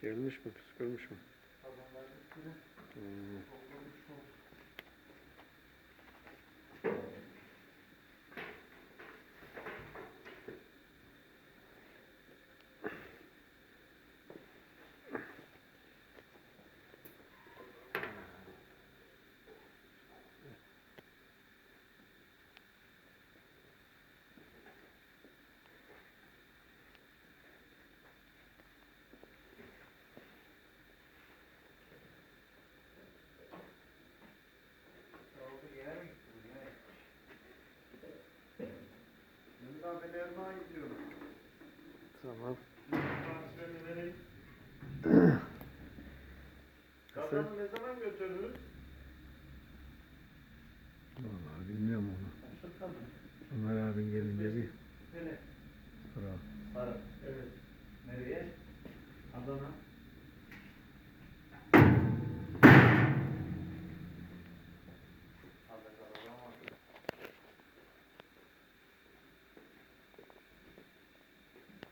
Gelmiş mi? Püskürmüş mü? Hmm. Ben Erdoğan'a gidiyorum. Tamam. Transferini vereyim. Kazanı ne zaman götürürüz? Vallahi bilmiyorum onu. Ömer abin gelince bir soralım. Sarı.